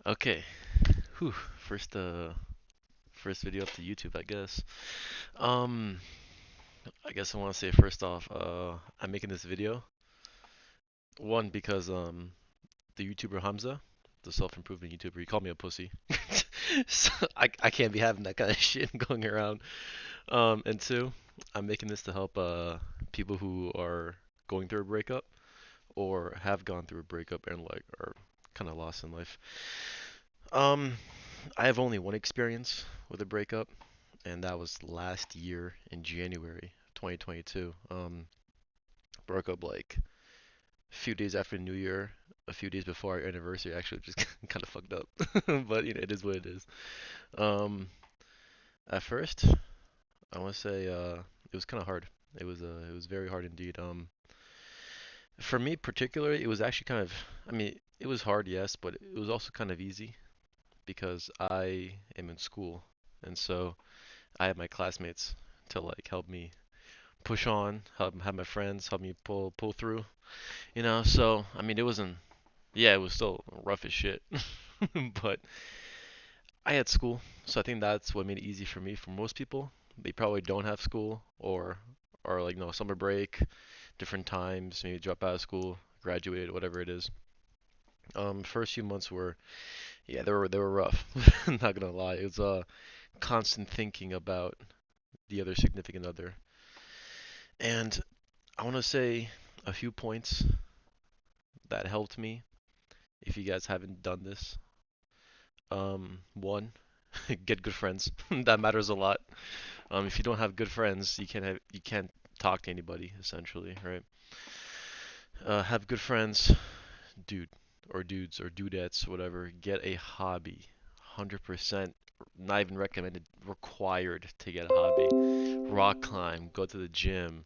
Okay. Whew. First video up to YouTube, I guess. Um, I guess I want to say first off, I'm making this video. One because the YouTuber Hamza, the self-improvement YouTuber, he called me a pussy. So I can't be having that kind of shit going around. And two, I'm making this to help people who are going through a breakup or have gone through a breakup and like are kind of lost in life. Um, I have only one experience with a breakup, and that was last year in January 2022. Broke up like a few days after New Year, a few days before our anniversary. Actually, just kind of fucked up, but it is what it is. Um, at first, I want to say it was kind of hard. It was very hard indeed. For me particularly, it was actually kind of, I mean, it was hard, yes, but it was also kind of easy because I am in school, and so I have my classmates to like help me push on, help have my friends help me pull through, So I mean, it wasn't, yeah, it was still rough as shit, but I had school, so I think that's what made it easy for me. For most people, they probably don't have school or like summer break, different times, maybe drop out of school, graduated, whatever it is. First few months were, yeah, they were rough. Not gonna lie, it was constant thinking about the other significant other. And I want to say a few points that helped me. If you guys haven't done this, one, get good friends. That matters a lot. If you don't have good friends, you can't talk to anybody essentially, right? Have good friends, dude, or dudes, or dudettes, whatever. Get a hobby. 100%, not even recommended, required to get a hobby. Rock climb, go to the gym,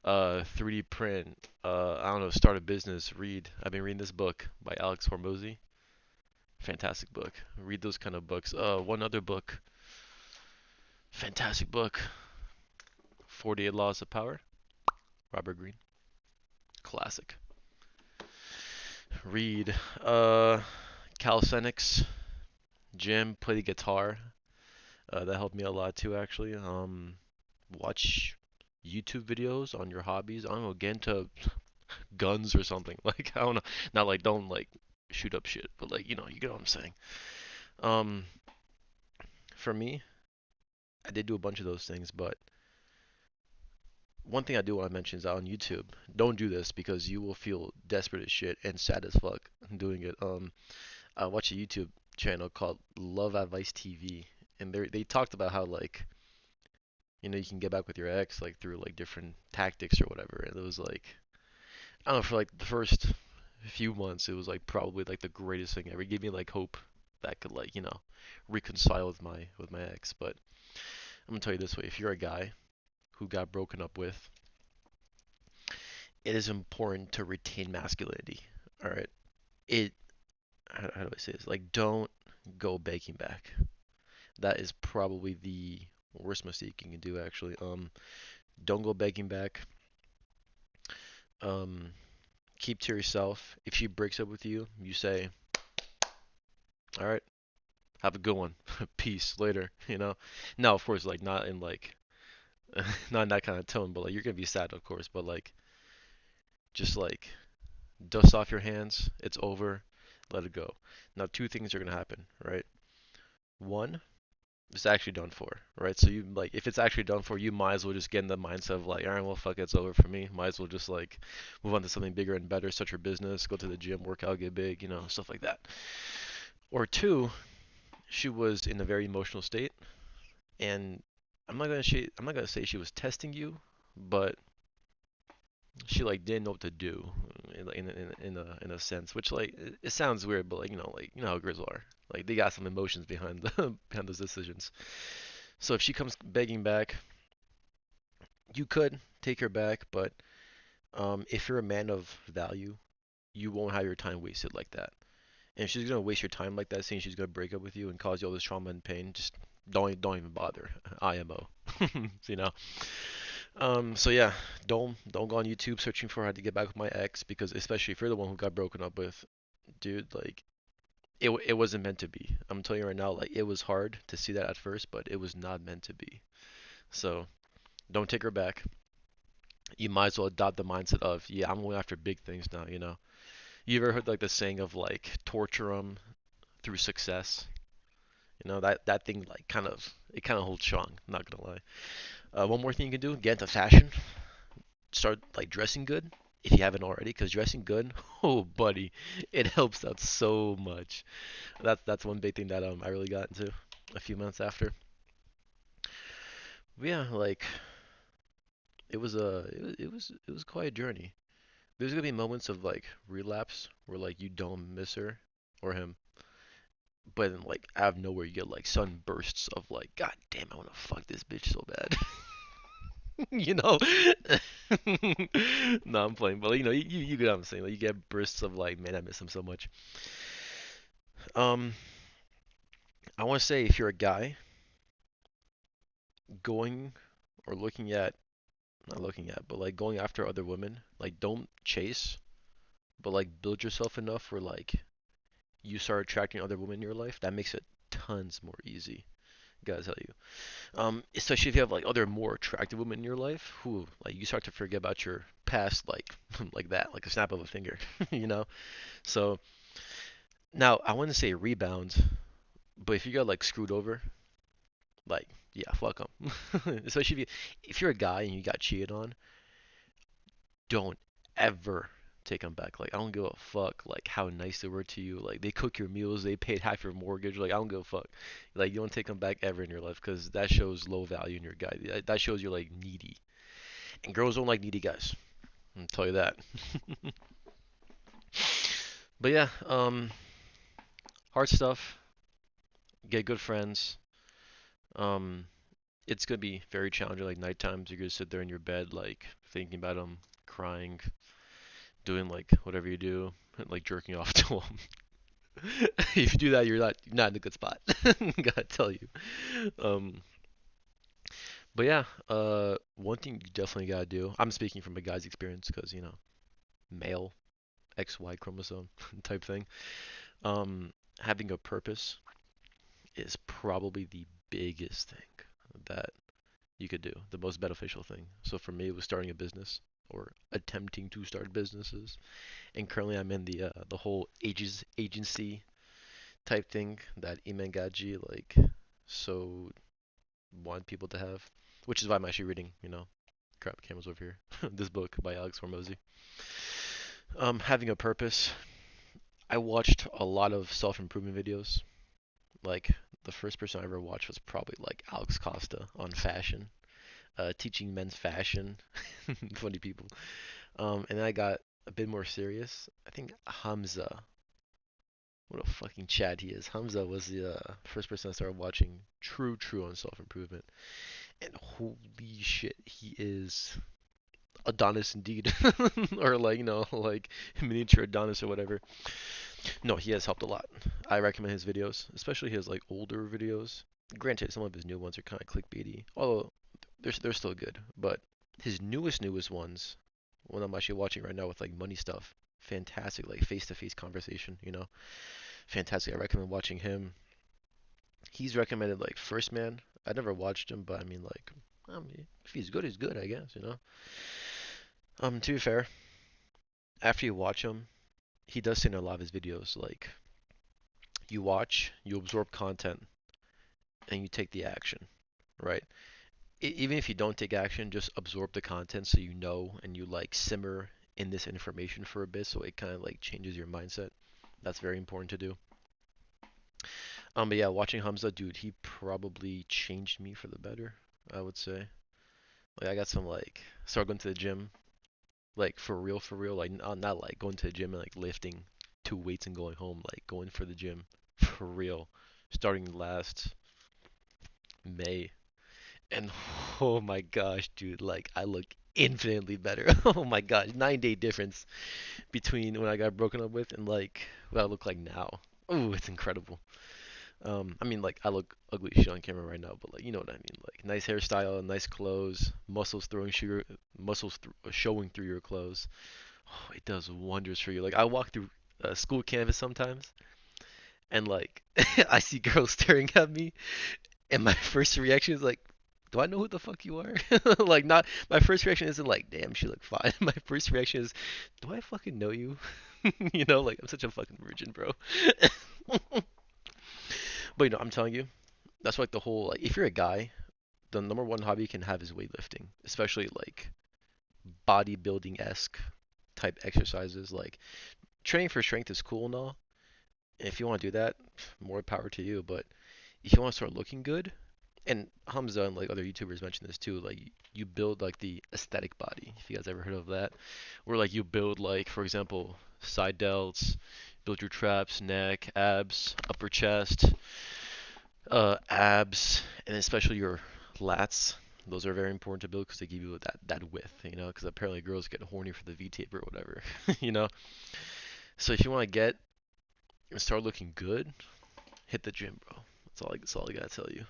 3D print, I don't know, start a business, read. I've been reading this book by Alex Hormozy. Fantastic book. Read those kind of books. One other book, fantastic book, 48 Laws of Power, Robert Greene. Classic. Read, calisthenics, gym, play the guitar. That helped me a lot too, actually. Watch YouTube videos on your hobbies. I don't know, get into guns or something. Like, I don't know. Not like, don't like shoot up shit, but like, you get what I'm saying. Um, for me, I did do a bunch of those things, but one thing I do want to mention is that on YouTube, don't do this because you will feel desperate as shit and sad as fuck doing it. I watched a YouTube channel called Love Advice TV, and they talked about how like you can get back with your ex like through like different tactics or whatever. And it was like I don't know, for like the first few months, it was like probably like the greatest thing ever. It gave me like hope that could like reconcile with my ex. But I'm gonna tell you this way: if you're a guy who got broken up with, it is important to retain masculinity. All right. It how do I say this? Like, don't go begging back. That is probably the worst mistake you can do. Actually, don't go begging back. Um, keep to yourself. If she breaks up with you, you say, "All right, have a good one. Peace later." Now, of course, like not in like not in that kind of tone, but like you're gonna be sad, of course, but like just like dust off your hands. It's over. Let it go. Now, two things are gonna happen, right? One, it's actually done for, right? So you like if it's actually done for, you might as well just get in the mindset of like, all right, well, fuck, it's over for me. Might as well just like move on to something bigger and better, start your business, go to the gym, work out, get big, stuff like that. Or two, she was in a very emotional state, and I'm not gonna say she was testing you, but she like didn't know what to do in a sense, which like it sounds weird, but like you know how girls are. Like they got some emotions behind behind those decisions. So if she comes begging back, you could take her back, but if you're a man of value, you won't have your time wasted like that. And if she's gonna waste your time like that, saying she's gonna break up with you and cause you all this trauma and pain, just don't even bother. IMO. you know. So yeah, don't go on YouTube searching for how to get back with my ex because especially if you're the one who got broken up with, dude, like it wasn't meant to be. I'm telling you right now, like it was hard to see that at first, but it was not meant to be. So don't take her back. You might as well adopt the mindset of, yeah, I'm going after big things now. You ever heard like the saying of like torture them through success? That thing like kind of holds strong. Not gonna lie. One more thing you can do: get into fashion. Start like dressing good if you haven't already, because dressing good, oh buddy, it helps out so much. That's one big thing that I really got into a few months after. But yeah, like it was quite a journey. There's gonna be moments of like relapse where like you don't miss her or him, but then like out of nowhere you get like sudden bursts of like, God damn, I wanna fuck this bitch so bad. you know? No, I'm playing, but you get what I'm saying. Like, you get bursts of like, man, I miss him so much. Um, I want to say if you're a guy going or looking at, not looking at, but like going after other women, like don't chase, but like build yourself enough where like you start attracting other women in your life. That makes it tons more easy. Gotta tell you. Especially if you have like other more attractive women in your life who like you start to forget about your past like like that, like a snap of a finger, you know? So now I wouldn't say rebound, but if you got like screwed over, like yeah, fuck them. Especially if you're a guy and you got cheated on, don't ever take them back. Like I don't give a fuck like how nice they were to you. Like they cook your meals, they paid half your mortgage. Like I don't give a fuck. Like you don't take them back ever in your life because that shows low value in your guy. That shows you're like needy. And girls don't like needy guys. I'll tell you that. But yeah, hard stuff. Get good friends. Um, it's gonna be very challenging. Like night times, you're gonna sit there in your bed, like thinking about them, crying, doing like whatever you do, like jerking off to them. If you do that, you're not in a good spot. Gotta tell you. Um, but yeah, one thing you definitely gotta do. I'm speaking from a guy's experience because male XY chromosome type thing. Having a purpose is probably the biggest thing that you could do, the most beneficial thing. So for me, it was starting a business or attempting to start businesses. And currently, I'm in the whole agency type thing that Imengaji like so want people to have, which is why I'm actually reading. Crap, cameras over here. This book by Alex Hormozy. Having a purpose. I watched a lot of self-improvement videos. Like the first person I ever watched was probably like Alex Costa on fashion, teaching men's fashion. Funny people. And then I got a bit more serious. I think Hamza. What a fucking Chad he is. Hamza was the first person I started watching true on self-improvement. And holy shit, he is Adonis indeed. Or like, like miniature Adonis or whatever. No, he has helped a lot. I recommend his videos, especially his like older videos. Granted, some of his new ones are kind of clickbaity, although they're still good. But his newest ones, one I'm actually watching right now with like money stuff, fantastic, like face-to-face conversation. Fantastic. I recommend watching him. He's recommended like First Man. I never watched him, but I mean like, if he's good, he's good, I guess. To be fair, after you watch him, he does say in a lot of his videos like you watch, you absorb content, and you take the action, right? Even if you don't take action, just absorb the content so you know and you like simmer in this information for a bit so it kind of like changes your mindset. That's very important to do. But yeah, watching Hamza, dude, he probably changed me for the better, I would say. Like I got some like start going to the gym, like for real, like not like going to the gym and like lifting two weights and going home, like going for the gym for real, starting last May. And oh my gosh, dude, like I look infinitely better. Oh my gosh, 9 day difference between when I got broken up with and like what I look like now. Oh, it's incredible. I mean, like I look ugly as shit on camera right now, but like you know what I mean. Like nice hairstyle, nice clothes, showing through your clothes. Oh, it does wonders for you. Like I walk through school campus sometimes, and like I see girls staring at me, and my first reaction is like, do I know who the fuck you are? Like, not my first reaction isn't like, damn, she look fine. My first reaction is, do I fucking know you? You know, like I'm such a fucking virgin, bro. But I'm telling you, that's like the whole like if you're a guy, the number one hobby you can have is weightlifting, especially like bodybuilding esque type exercises. Like training for strength is cool and all. And if you want to do that, more power to you. But if you want to start looking good, and Hamza and like other YouTubers mention this too, like you build like the aesthetic body. If you guys ever heard of that, where like you build like for example side delts, build your traps, neck, abs, upper chest, abs, and especially your lats. Those are very important to build because they give you that width, because apparently girls get horny for the V tape or whatever, you know. So if you want to get and start looking good, hit the gym, bro. That's all I gotta tell you.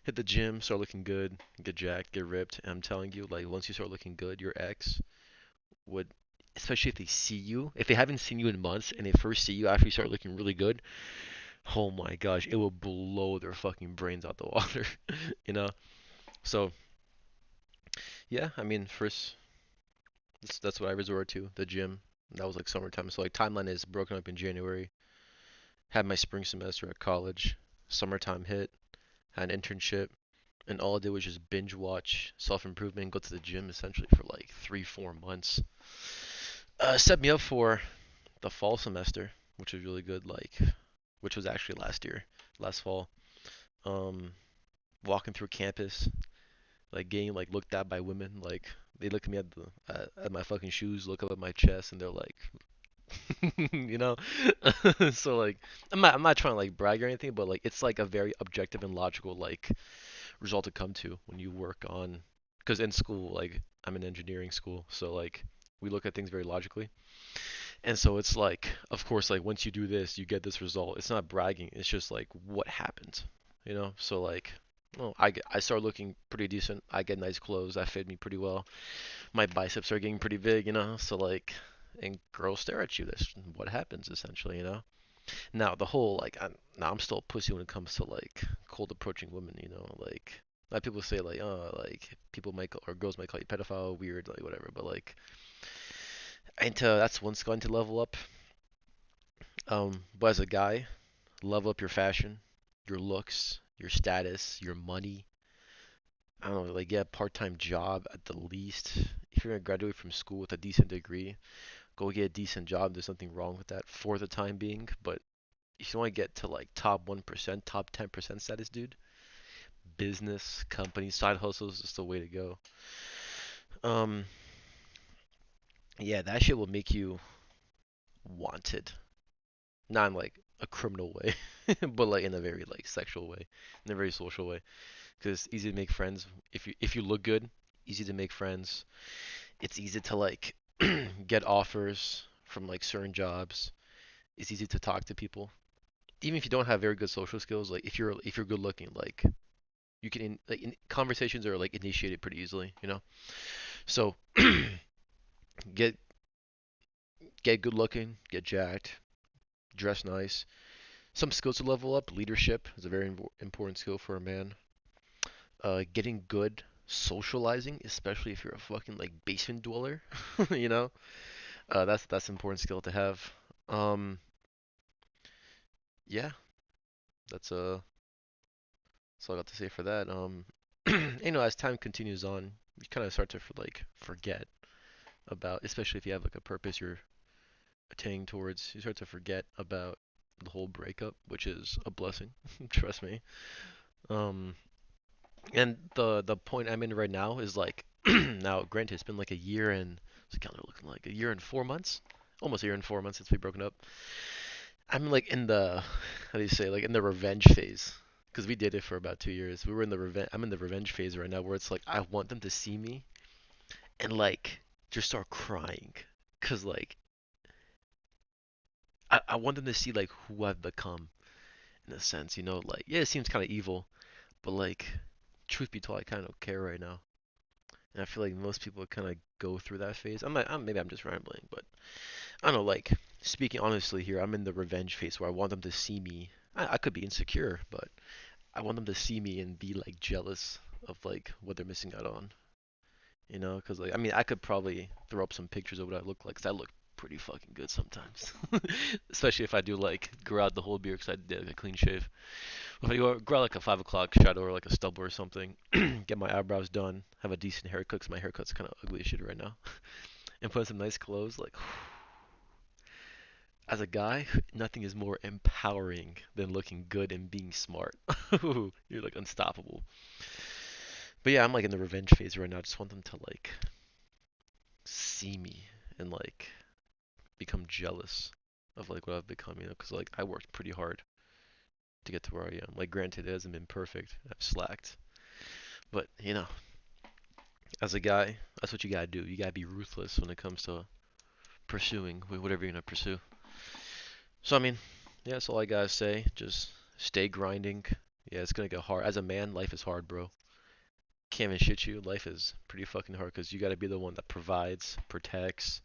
Hit the gym, start looking good, get jacked, get ripped. And I'm telling you, like once you start looking good, your ex would, especially if they see you, if they haven't seen you in months and they first see you after you start looking really good, oh my gosh, it will blow their fucking brains out the water, you know. So yeah, I mean, first that's what I resort to, the gym. That was like summertime. So like timeline is broken up in January. Had my spring semester at college. Summertime hit. Had an internship. And all I did was just binge watch self improvement, go to the gym essentially for like 3, 4 months. Set me up for the fall semester, which was really good. Like, which was actually last year, last fall. Um, Walking through campus, like getting like looked at by women. Like they look at me at my fucking shoes, look up at my chest, and they're like, you know. So like, I'm not trying to like brag or anything, but like it's like a very objective and logical like result to come to when you work on. Because in school, like I'm in engineering school, so like we look at things very logically. And so it's like, of course, like once you do this, you get this result. It's not bragging. It's just like what happened, you know. So like, well, I start looking pretty decent. I get nice clothes that fit me pretty well. My biceps are getting pretty big, you know. So like, and girls stare at you. That's what happens essentially, you know. Now the whole like, I'm still a pussy when it comes to like cold approaching women, you know. Like, a lot of people say like, oh, like people might or girls might call you pedophile, weird, like whatever. But like, that's one skill to level up. But as a guy, level up your fashion, your looks, your status, your money. I don't know, like get a part-time job at the least. If you're gonna graduate from school with a decent degree, go get a decent job. There's nothing wrong with that for the time being. But if you want to get to like top 1%, top 10% status, dude, business, company, side hustles is the way to go. Um, yeah, that shit will make you wanted. Not in like a criminal way, but like in a very like sexual way, in a very social way. Because it's easy to make friends if you look good. Easy to make friends. It's easy to like get offers from like certain jobs. It's easy to talk to people. Even if you don't have very good social skills, like if you're good looking, like you can conversations are like initiated pretty easily, you know. So get get good looking, get jacked, dress nice. Some skills to level up. Leadership is a very important skill for a man. Getting good socializing, especially if you're a fucking like basement dweller, you know. That's an important skill to have. Um, yeah, that's that's all I got to say for that. As time continues on, you kind of start to like forget about, especially if you have like a purpose you're attaining towards, you start to forget about the whole breakup, which is a blessing, trust me. Um, and the point I'm in right now is like, now granted, it's been like a year and what's the calendar looking like? A year and 4 months, almost a year and 4 months since we broken up. I'm like in the, how do you say, like in the revenge phase. Because we did it for about 2 years. We were in the revenge. I'm in the revenge phase right now, where it's like I want them to see me and like just start crying, cause like I want them to see like who I've become in a sense, Like yeah, it seems kind of evil, but like truth be told, I kind of don't care right now. And I feel like most people kind of go through that phase. Maybe I'm just rambling, but I don't know. Like speaking honestly here, I'm in the revenge phase where I want them to see me I could be insecure, but I want them to see me and be like jealous of like what they're missing out on. You know, because like I mean, I could probably throw up some pictures of what I look like, 'cause I look pretty fucking good sometimes. Especially if I do like grow out the whole beard, 'cause I did like a clean shave. If I grow out like a 5 o'clock shadow or like a stubble or something, get my eyebrows done, have a decent haircut, 'cause my haircut's kind of ugly as shit right now, and put on some nice clothes, like as a guy, nothing is more empowering than looking good and being smart. You're like unstoppable. But yeah, I'm like in the revenge phase right now. I just want them to like see me and like become jealous of like what I've become, you know, because like I worked pretty hard to get to where I am. Like, granted, it hasn't been perfect. I've slacked, but you know, as a guy, that's what you gotta do. You gotta be ruthless when it comes to pursuing whatever you're gonna pursue. So I mean, yeah, that's all I gotta say. Just stay grinding. Yeah, it's gonna get hard. As a man, life is hard, bro. Can't even shit you. Life is pretty fucking hard because you gotta be the one that provides, protects,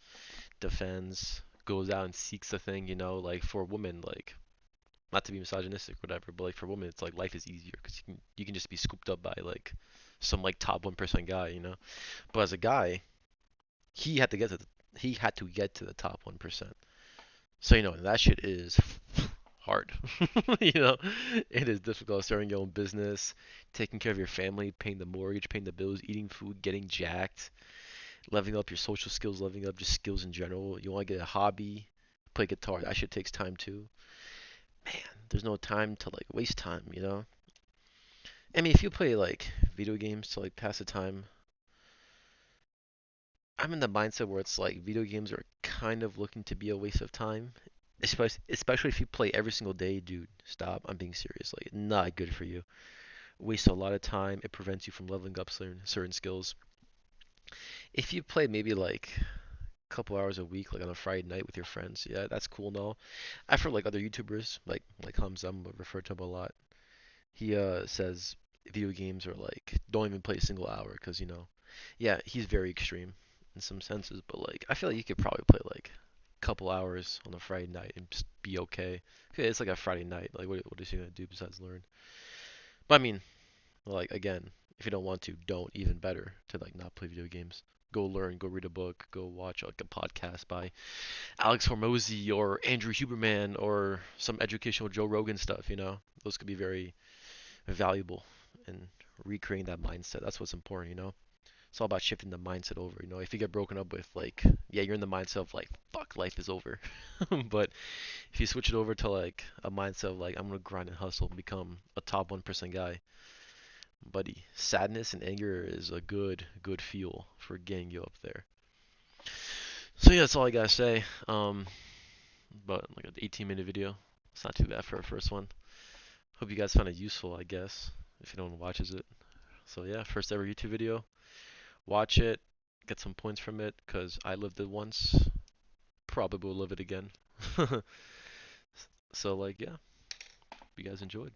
defends, goes out and seeks a thing. You know, like for women, like not to be misogynistic, or whatever, but like for women, it's like life is easier because you can just be scooped up by like some like top 1% guy, you know. But as a guy, he had to get to the, he had to get to the top 1%. So you know that shit is hard. You know, it is difficult starting your own business, taking care of your family, paying the mortgage, paying the bills, eating food, getting jacked, leveling up your social skills, leveling up just skills in general. You want to get a hobby, play guitar. That shit takes time too. Man, there's no time to like waste time, you know? I mean, if you play like video games to like pass the time, I'm in the mindset where it's like video games are kind of looking to be a waste of time. Especially if you play every single day, dude. Stop. I'm being serious. Like, not good for you. Waste a lot of time. It prevents you from leveling up certain skills. If you play maybe like a couple hours a week, like on a Friday night with your friends, yeah, that's cool and all. I've heard like other YouTubers, like Hamza, I'm referred to him a lot. He says video games are like don't even play a single hour because you know, yeah, he's very extreme in some senses, but like I feel like you could probably play like a couple hours on a Friday night and just be okay. Okay, it's like a Friday night. Like what is he gonna do besides learn? But I mean, like again, if you don't want to, don't even better to like not play video games. Go learn, go read a book, go watch like a podcast by Alex Hormozy or Andrew Huberman or some educational Joe Rogan stuff, you know? Those could be very valuable and recreating that mindset. That's what's important, you know? It's all about shifting the mindset over, you know? If you get broken up with, like, yeah, you're in the mindset of, like, fuck, life is over. But if you switch it over to, like, a mindset of, like, I'm gonna grind and hustle and become a top 1% guy, buddy, sadness and anger is a good fuel for getting you up there. So, yeah, that's all I gotta say. But, like, an 18-minute video. It's not too bad for a first one. Hope you guys found it useful, I guess, if no one watches it. So yeah, first ever YouTube video. Watch it, get some points from it, because I lived it once. Probably will live it again. So like, yeah, hope you guys enjoyed.